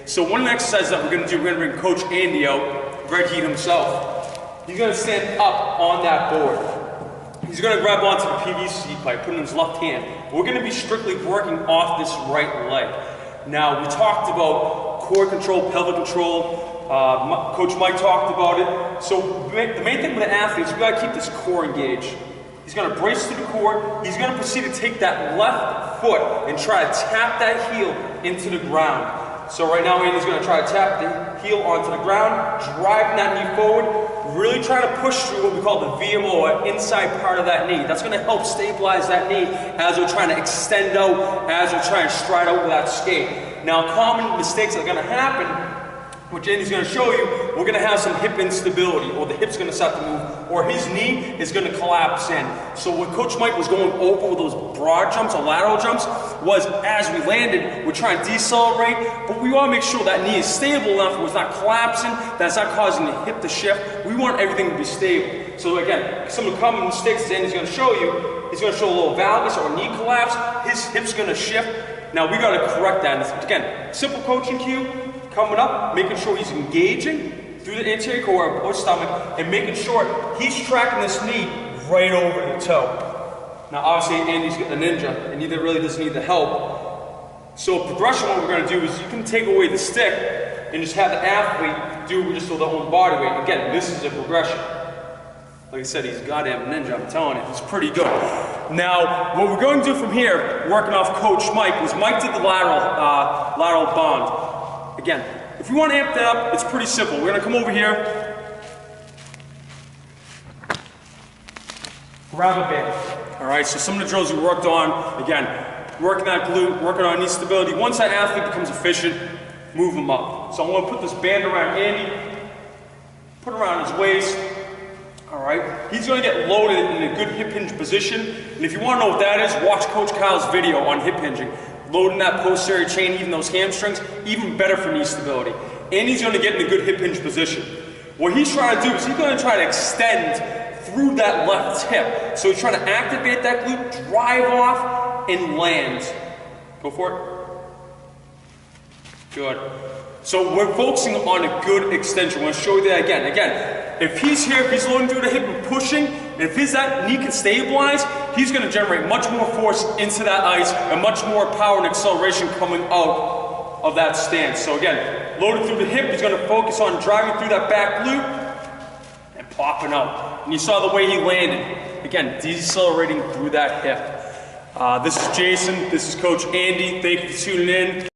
So one of the exercises that we're going to do, we're going to bring Coach Andy out, Red Heat himself. He's going to stand up on that board. He's going to grab onto the PVC pipe, put it in his left hand. We're going to be strictly working off this right leg. Now, we talked about core control, pelvic control. Coach Mike talked about it. So the main thing with the athletes, we got to keep this core engaged. He's going to brace to the core. He's going to proceed to take that left foot and try to tap that heel into the ground. So right now, Andy's going to try to tap the heel onto the ground, driving that knee forward, really trying to push through what we call the VMO, or inside part of that knee. That's going to help stabilize that knee as we're trying to extend out, as we're trying to stride over that skate. Now, common mistakes that are going to happen, which Andy's going to show you, we're going to have some hip instability, or the hip's going to start to move, or his knee is going to collapse in. So what Coach Mike was going over with those broad jumps or lateral jumps was, as we landed, we're trying to decelerate, but we want to make sure that knee is stable enough where it's not collapsing, that it's not causing the hip to shift. We want everything to be stable. So again, some of the common mistakes that Andy's going to show you, he's going to show a little valgus or knee collapse, his hip's going to shift. Now we got to correct that. And again, simple coaching cue. Coming up, making sure he's engaging through the anterior core or stomach, and making sure he's tracking this knee right over the toe. Now, obviously, Andy's a ninja, and he really doesn't need the help. So, progression, what we're going to do is you can take away the stick and just have the athlete do just with their own body weight. Again, this is a progression. Like I said, he's a goddamn ninja, I'm telling you. He's pretty good. Now, what we're going to do from here, working off Coach Mike, was Mike did the lateral bond. Again, if we want to amp that up, it's pretty simple. We're going to come over here, grab a band. All right, so some of the drills we worked on, again, working that glute, working on knee stability. Once that athlete becomes efficient, move him up. So I'm going to put this band around Andy, put it around his waist. All right, he's going to get loaded in a good hip hinge position. And if you want to know what that is, watch Coach Kyle's video on hip hinging. Loading that posterior chain, even those hamstrings, even better for knee stability. And he's going to get in a good hip hinge position. What he's trying to do is he's going to try to extend through that left hip. So he's trying to activate that glute, drive off, and land. Go for it. Good. So we're focusing on a good extension. I'm going to show you that again. Again, if he's here, if he's loading through the hip and pushing, and if that knee can stabilize, he's going to generate much more force into that ice and much more power and acceleration coming out of that stance. So again, loaded through the hip, he's going to focus on driving through that back glute and popping out. And you saw the way he landed. Again, decelerating through that hip. This is Jason. This is Coach Andy. Thank you for tuning in.